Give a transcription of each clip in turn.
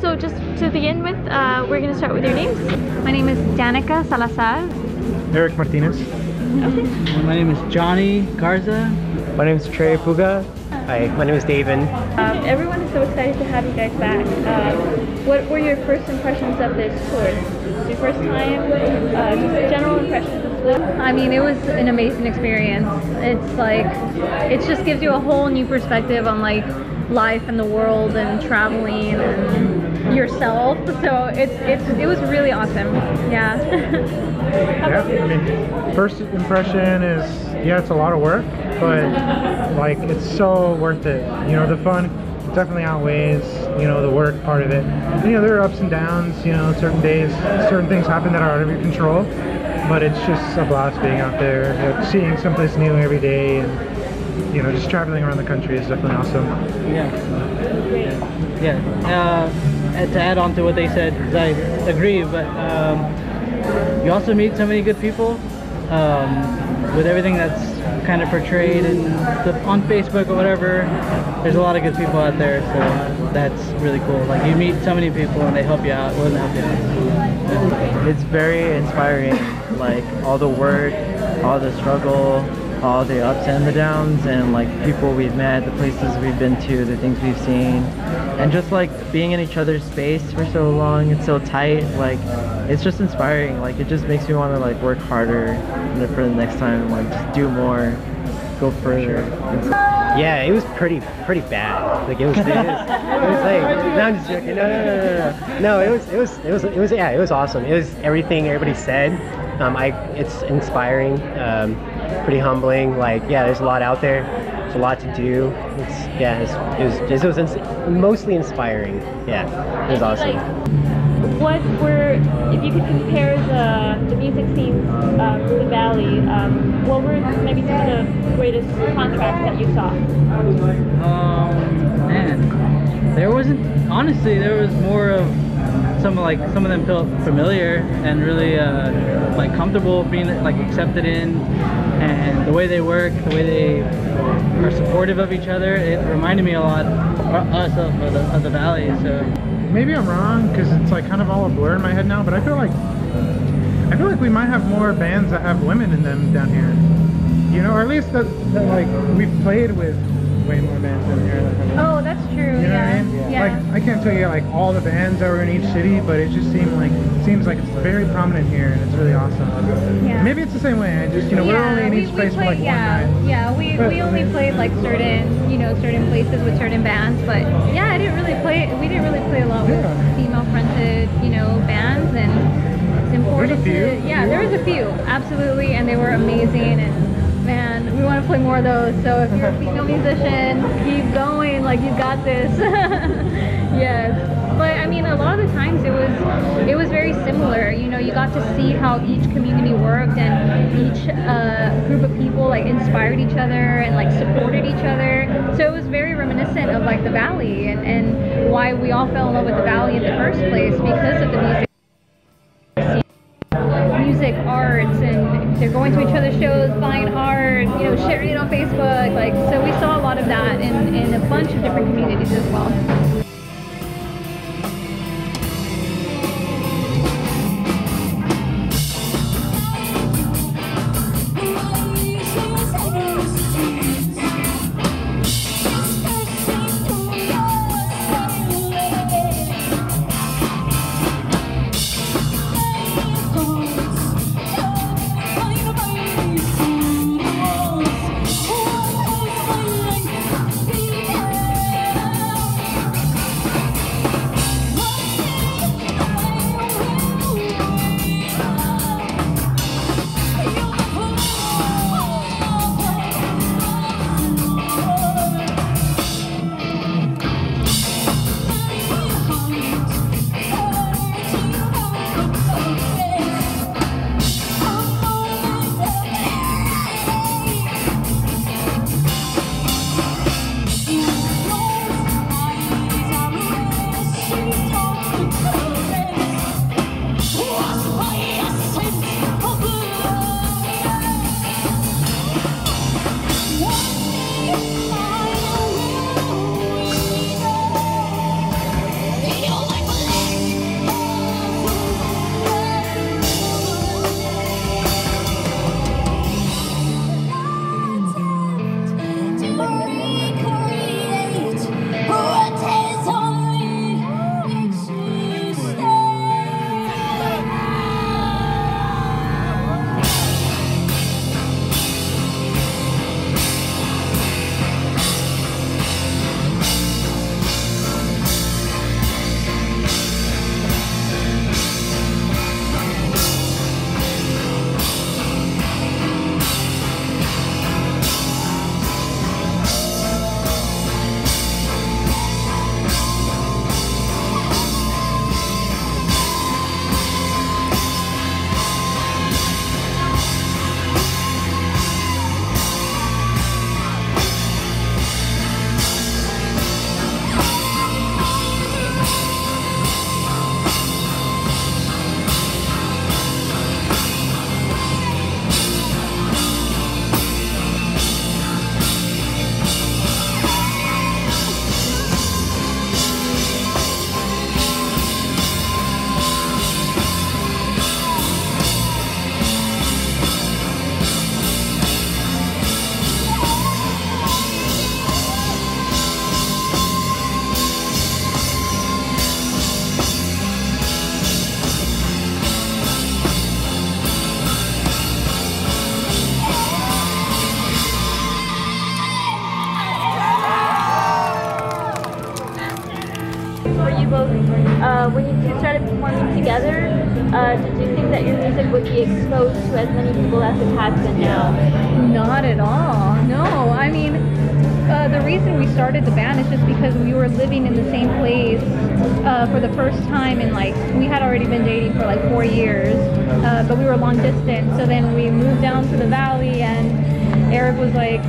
So just to begin with, we're going to start with your names. My name is Danica Salazar. Eric Martinez. Okay. My name is Johnny Garza. My name is Trey Puga. Hi, my name is David. Everyone is so excited to have you guys back. What were your first impressions of this tour? Your first time? Just general impressions of this? I mean, it was an amazing experience. It's like, it just gives you a whole new perspective on like life and the world and traveling and yourself. So it was really awesome. Yeah. Yeah, I mean, first impression is, yeah, it's a lot of work, but like it's so worth it. You know, the fun definitely outweighs, you know, the work part of it. And, you know, there are ups and downs, you know, certain days, certain things happen that are out of your control, but it's just a blast being out there, seeing someplace new every day, and, you know, just traveling around the country is definitely awesome. And to add on to what they said, because I agree, but you also meet so many good people with everything that's kind of portrayed on Facebook or whatever. There's a lot of good people out there, so that's really cool. Like, you meet so many people and they help you out, willing to help you out. Yeah. It's very inspiring, like all the work, all the struggle, all the ups and the downs, and like people we've met, the places we've been to, the things we've seen, and just like being in each other's space for so long. It's so tight, like it's just inspiring. Like it just makes me want to like work harder for the next time, like just do more, go further. Yeah, it was pretty bad. Like it was like, no, I'm just joking. No, it was awesome. It was everything everybody said. It's inspiring, pretty humbling. Like, yeah, there's a lot out there. There's a lot to do. It was mostly inspiring. Yeah, it was awesome. If you could compare the music scenes to the Valley, what were maybe some of the greatest contrasts that you saw? Man, there was more of some of them felt familiar and really like comfortable being like accepted in, and the way they work, the way they are supportive of each other, it reminded me a lot of the Valley. So maybe I'm wrong, because it's like kind of all a blur in my head now, but I feel like we might have more bands that have women in them down here, you know, or at least that like we've played with way more bands down here that have women. Oh, that's true. You know what I mean? Yeah. Like, I can't tell you like all the bands that were in each city, but it just seems like it's very prominent here, and it's really awesome. Yeah. Maybe it's the same way. I just, you know, we're only in each place for like one night. Yeah, we only played like certain places with certain bands, but yeah, we didn't really play a lot with female-fronted, you know, bands, and it's important. There's a few. There was a few, absolutely, and they were amazing, and man, we want to play more of those. So if you're a female musician, keep going, like you got this. Yes. But I mean, a lot of the times it was very similar. You know, you got to see how each community worked, and each group of people like inspired each other and like supported each other. So it was very reminiscent of like the Valley, and why we all fell in love with the Valley in the first place, because of the music, arts, and they're going to each other's shows, buying art, you know, sharing it on Facebook. Like, so we saw a lot of that in a bunch of different communities as well. for you both, when you two started performing together, did you think that your music would be exposed to as many people as it has been now? Not at all. No, I mean, the reason we started the band is just because we were living in the same place for the first time, and like we had already been dating for like 4 years, but we were long distance. So then we moved down to the valley, and Eric was like,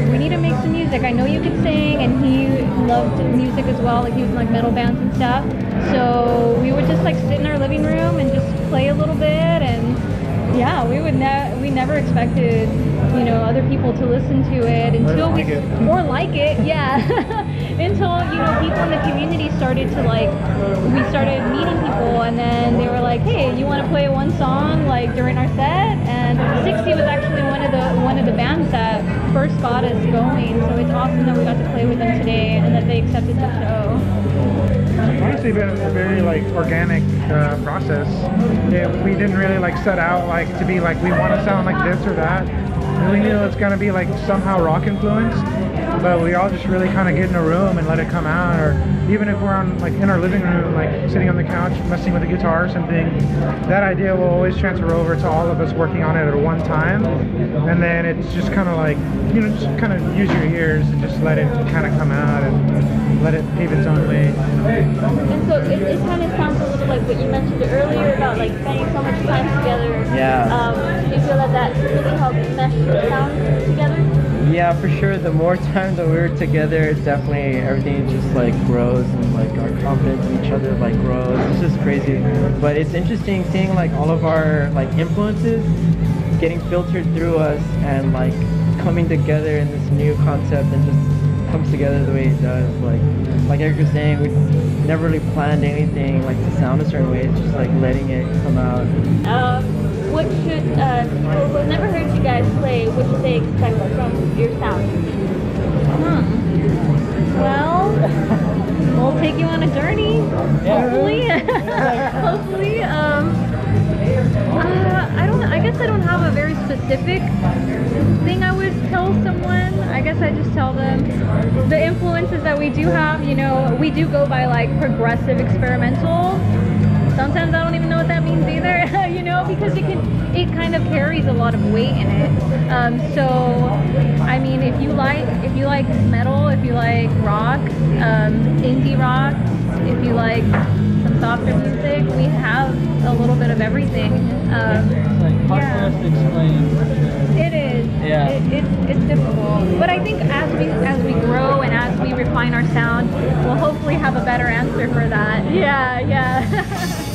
we need to make some music. I know you can sing, and he loved music as well. Like he was in like metal bands and stuff. So we would just like sit in our living room and just play a little bit, and yeah, we never expected, you know, other people to listen to it until or like it, yeah. Until, you know, people in the community started to like, we started meeting people, and then they were like, hey, you want to play one song like during our set? And 60 was actually one of the bands that first got us going, so it's awesome that we got to play with them today and that they accepted the show. It's honestly been a very like organic process. We didn't really like set out like to be like we want to sound like this or that. We knew it's gonna be like somehow rock influenced, but we all just really kind of get in a room and let it come out. Or even if we're on like in our living room, like sitting on the couch messing with a guitar or something, that idea will always transfer over to all of us working on it at one time, and then it's just kind of like, you know, just kind of use your ears and just let it kind of come out and let it pave its own way. And so it kind of sounds a little like what you mentioned earlier about like spending so much time together. Yeah. Do you feel that really helped mesh the sound together? Yeah, for sure. The more time that we were together, definitely everything just like grows, and like our confidence in each other like grows. It's just crazy. But it's interesting seeing like all of our like influences getting filtered through us and like coming together in this new concept, and just comes together the way it does. Like Eric was saying, we never really planned anything like to sound a certain way. It's just like letting it come out. What should people who have never heard you guys play, what should they expect from your sound? Well, we'll take you on a journey. Hopefully. Hopefully. I guess I don't have a very specific thing I would tell someone. I guess I just tell them the influences that we do have. You know, we do go by like progressive experimental. Sometimes I don't even know what that means either, you know, because it kind of carries a lot of weight in it. So, I mean, if you like metal, if you like rock, indie rock, if you like some softer music, we have a little bit of everything. It's like hard for us to explain. It is. Yeah. It's difficult. But I think as we grow and as we refine our sound, we'll hopefully have a better answer for that. Yeah.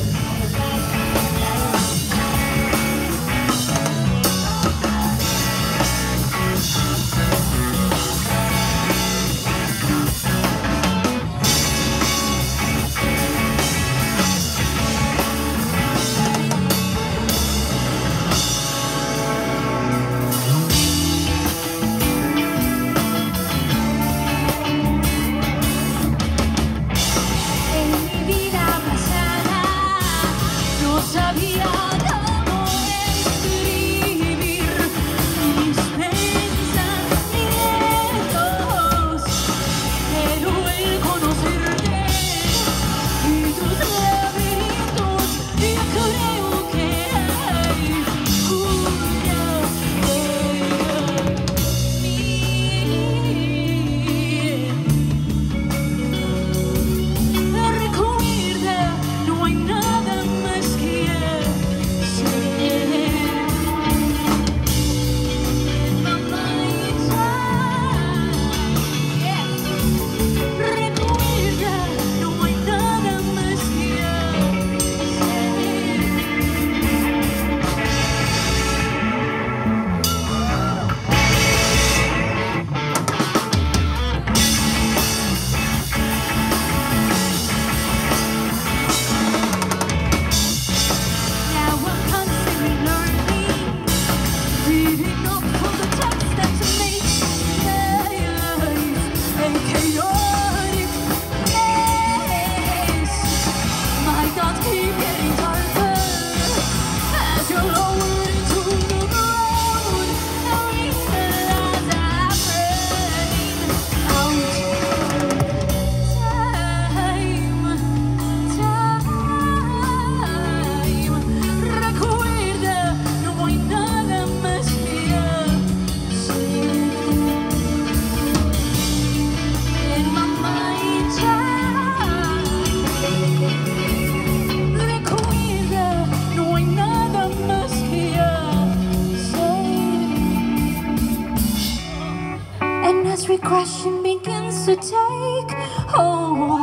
passion begins to take hold.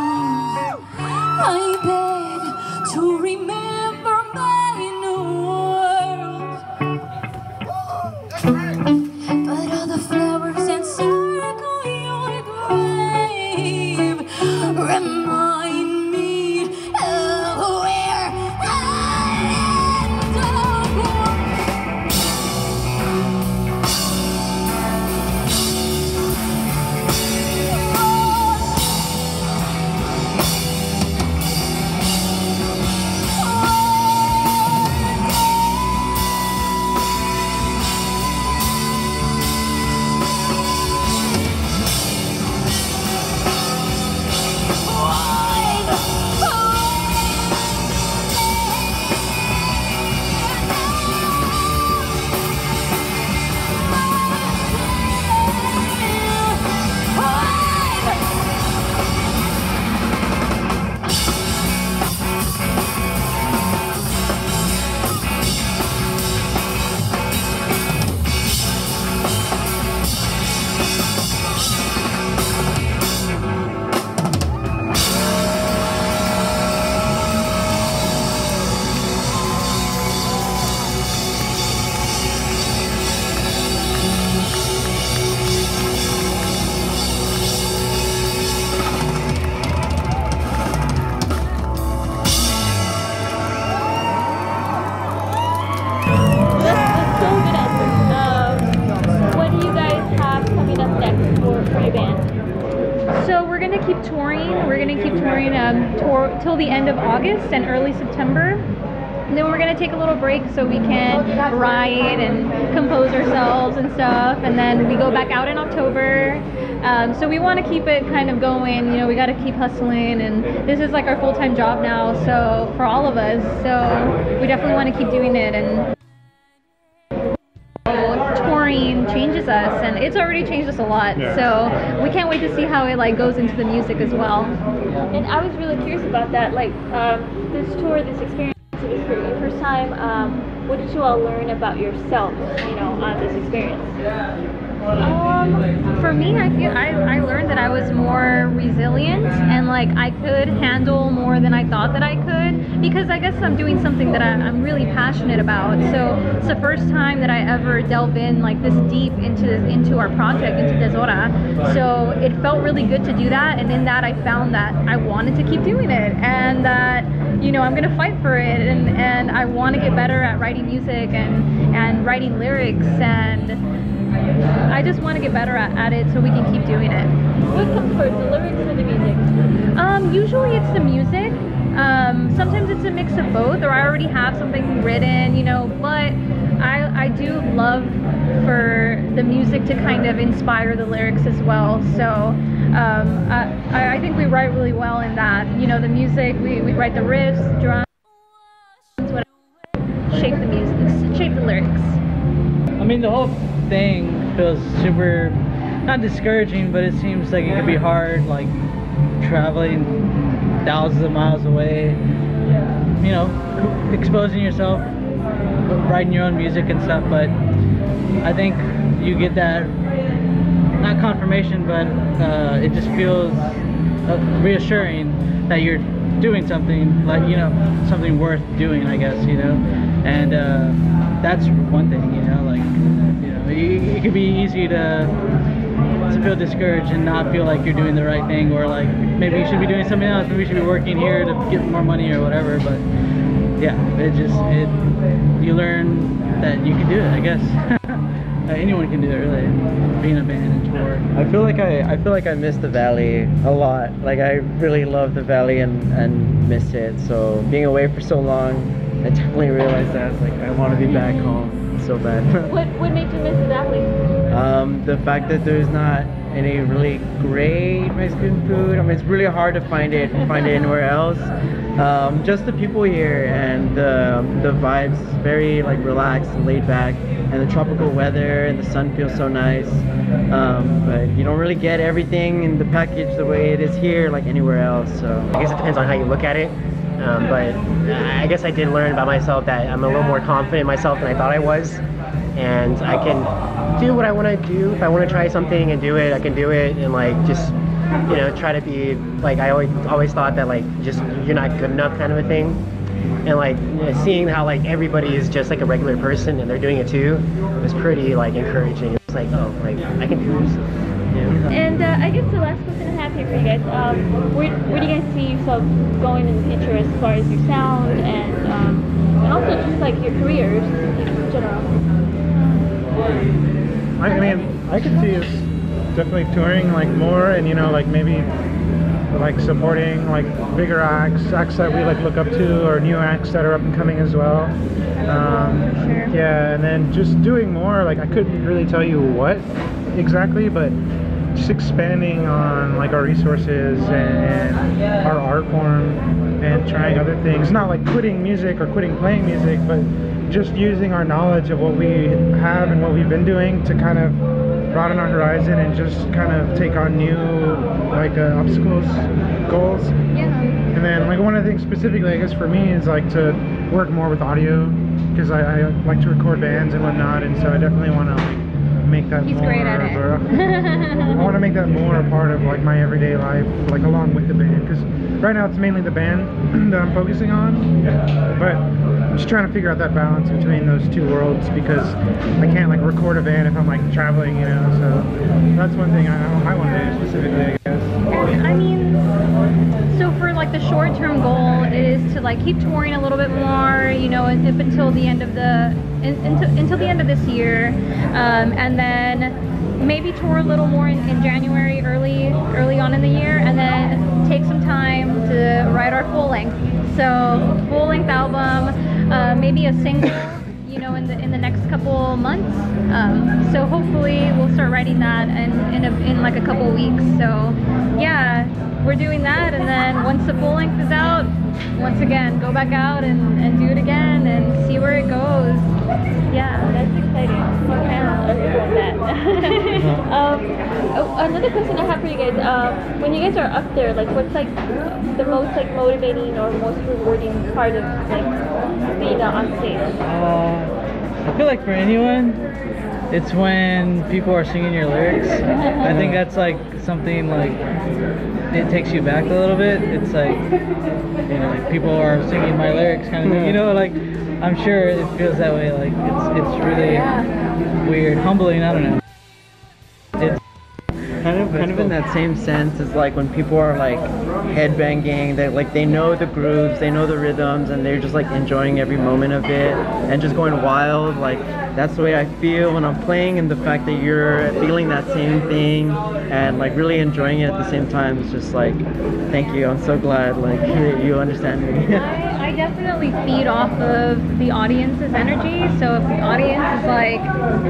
I beg to remember my new world. But all the flowers encircle your grave remind me of where I keep touring. We're gonna keep touring tour till the end of August and early September. And then we're gonna take a little break so we can write and compose ourselves and stuff. And then we go back out in October. So we want to keep it kind of going. You know, we got to keep hustling, and this is like our full-time job now. So for all of us, so we definitely want to keep doing it. And touring changes us, and it's already changed us a lot. Yeah. So we can't wait to see how it like goes into the music as well. And I was really curious about that, like this tour, this experience, it was for your first time. What did you all learn about yourself, you know, on this experience? For me, I learned that I was more resilient and like I could handle more than I thought that I could, because I guess I'm doing something that I'm really passionate about. So it's the first time that I ever delve in like this deep into our project, into DeZorah. So it felt really good to do that, and in that I found that I wanted to keep doing it, and that, you know, I'm gonna fight for it, and I want to get better at writing music and writing lyrics, and I just want to get better at it so we can keep doing it. What comes first, the lyrics or the music? Usually it's the music. Sometimes it's a mix of both, or I already have something written, you know, but I do love for the music to kind of inspire the lyrics as well. So I think we write really well in that. You know, the music, we write the riffs, drums, whatever, shape the music, shape the lyrics. I mean, the whole thing feels super, not discouraging, but it seems like it could be hard, like traveling thousands of miles away, you know, exposing yourself, writing your own music and stuff. But I think you get that, not confirmation, but it just feels reassuring that you're doing something, like, you know, something worth doing, I guess, you know. And that's one thing, you know, like, you know, it could be easy to feel discouraged and not feel like you're doing the right thing, or like maybe you should be doing something else, maybe you should be working here to get more money or whatever. But yeah, you learn that you can do it, I guess. Anyone can do it, really, being a band and tour. I feel like I miss the valley a lot. Like, I really love the valley and miss it. So being away for so long, I definitely realized that like I want to be back home so bad. What made you miss the valley? The fact that there's not any really great Mexican food. I mean, it's really hard to find it anywhere else. Just the people here, and the vibes, very like relaxed and laid back, and the tropical weather, and the sun feels so nice. But you don't really get everything in the package the way it is here, like anywhere else. So I guess it depends on how you look at it. But I guess I did learn about myself that I'm a little more confident in myself than I thought I was. and I can do what I want to do. If I want to try something and do it, I can do it, and like just try to be like, I always thought that like just you're not good enough kind of a thing. And like seeing how like everybody is just like a regular person and they're doing it too was pretty like encouraging. It was like, oh, like I can do this. Yeah. And I guess the last question I have here for you guys, where do you guys see yourself going in the future as far as your sound and also just like your careers in general? I mean, I could see us definitely touring like more, and like maybe like supporting like bigger acts that we like look up to, or new acts that are up and coming as well. Sure. Yeah, and then just doing more, like I couldn't really tell you what exactly, but just expanding on like our resources and our art form and trying other things. Not like quitting music or quitting playing music, but just using our knowledge of what we have and what we've been doing to kind of broaden our horizon and just kind of take on new like obstacles, goals. Yeah. And then like one of the things specifically, I guess for me, is like to work more with audio, because I like to record bands and whatnot, and so I definitely want to like make that He's more great at of it. I want to make that more a part of like my everyday life, like along with the band, because right now it's mainly the band that I'm focusing on, but I'm just trying to figure out that balance between those two worlds, because I can't like record a band if I'm like traveling, so that's one thing I want to do specifically, I guess. And I mean, so for like the short-term goal is to like keep touring a little bit more, up until the end of until the end of this year, and then maybe tour a little more in January, early on in the year, and then take some time to write our full length. So full-length album, maybe a single, in the next couple months. So hopefully we'll start writing that in like a couple weeks. So yeah, we're doing that, and then once the full length is out, once again go back out and do it again and see where it goes. Yeah, that's exciting. Another question I have for you guys, when you guys are up there, like what's like the most like motivating or most rewarding part of like being on stage? I feel like for anyone, it's when people are singing your lyrics. I think that's like something like it takes you back a little bit. It's like like people are singing my lyrics kind of thing. Like I'm sure it feels that way. Like it's really weird, humbling. I don't know. It's kind of in that same sense as like when people are like headbanging, they know the grooves, they know the rhythms, and they're just like enjoying every moment of it and just going wild. Like that's the way I feel when I'm playing, and the fact that you're feeling that same thing and like really enjoying it at the same time is just like, thank you. I'm so glad like you understand me. I definitely feed off of the audience's energy. So if the audience is like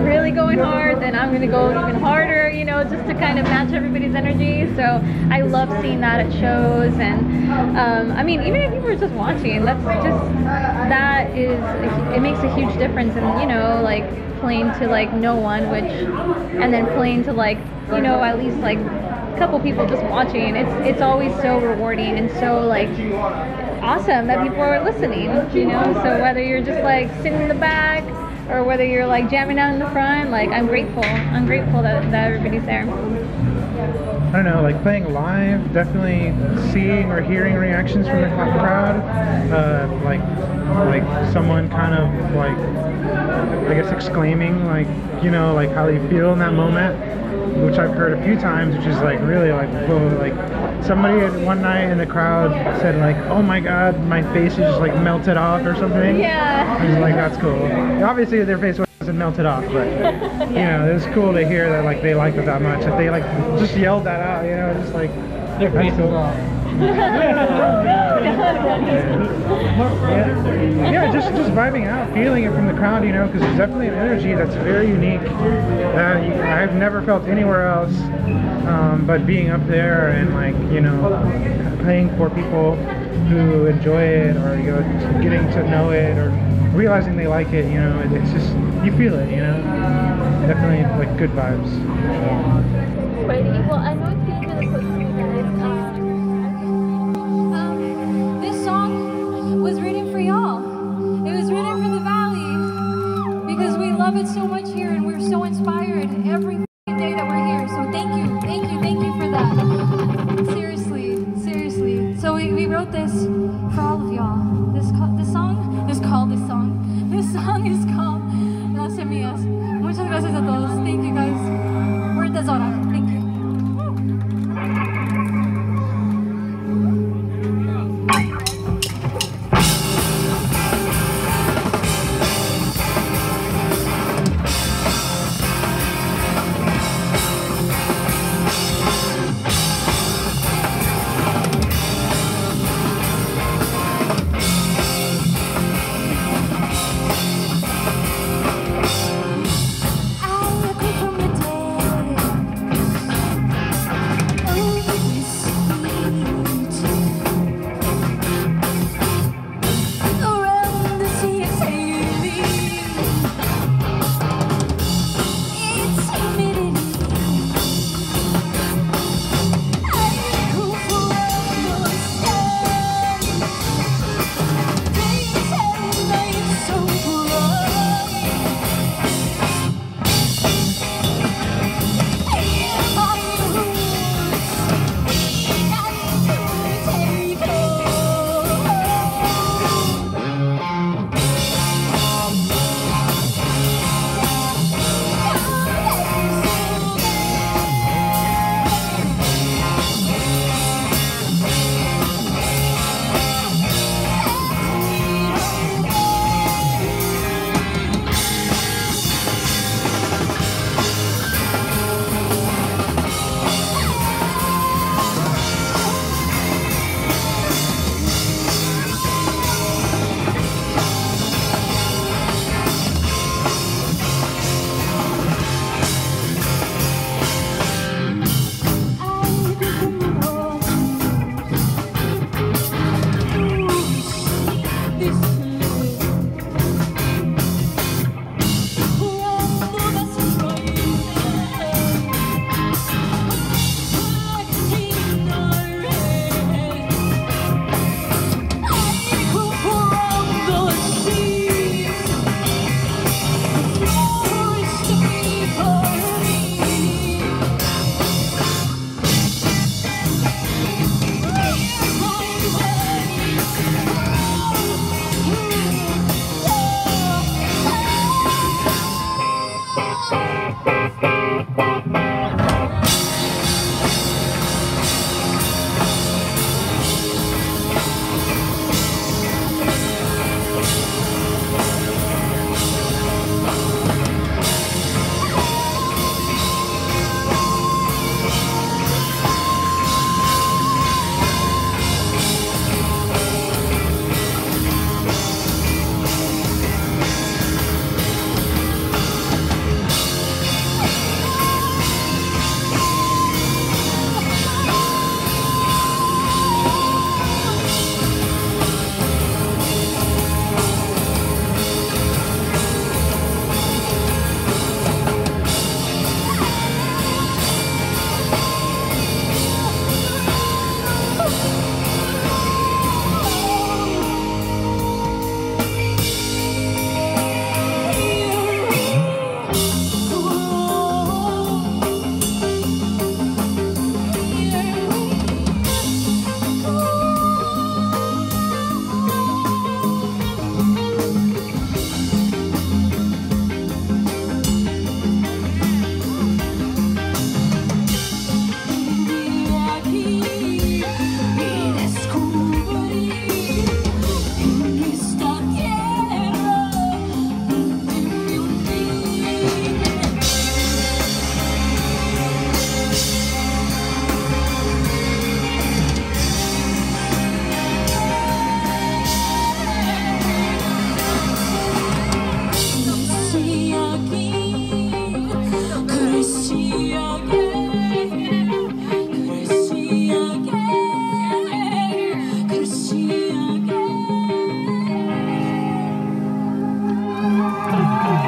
really going hard, then I'm gonna go even harder, just to kind of match everybody's energy. So I love seeing that at shows, and I mean, even if people are just watching, it makes a huge difference in like playing to like no one, and then playing to like at least like a couple people just watching. It's always so rewarding and so like awesome that people are listening, so whether you're just like sitting in the back or whether you're like jamming out in the front, like I'm grateful that everybody's there. I don't know, like playing live, definitely seeing or hearing reactions from the crowd, like someone kind of like, I guess exclaiming like, like how they feel in that moment, which I've heard a few times, which is like really like, whoa, like somebody one night in the crowd said like, oh my god, my face is just like melted off or something. Yeah. I was like, that's cool. Obviously their face wasn't melted off, but it was cool to hear that like they liked it that much, that they like just yelled that out, just like their faces off. Yeah, just vibing out, feeling it from the crowd, because there's definitely an energy that's very unique that I've never felt anywhere else, but being up there and like, playing for people who enjoy it, or getting to know it, or realizing they like it, it's just, you feel it, definitely like good vibes. Right. Well, I know it's getting really close to you guys. This song was written for y'all. It was written for the Valley because we love it so much we wrote this for all of y'all. This song is called Las Semillas. Muchas gracias a todos. Thank you guys. We're DeZorah. Thank you.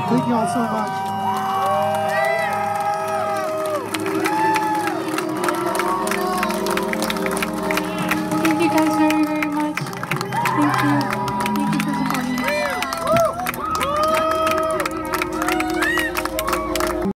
Thank you all so much.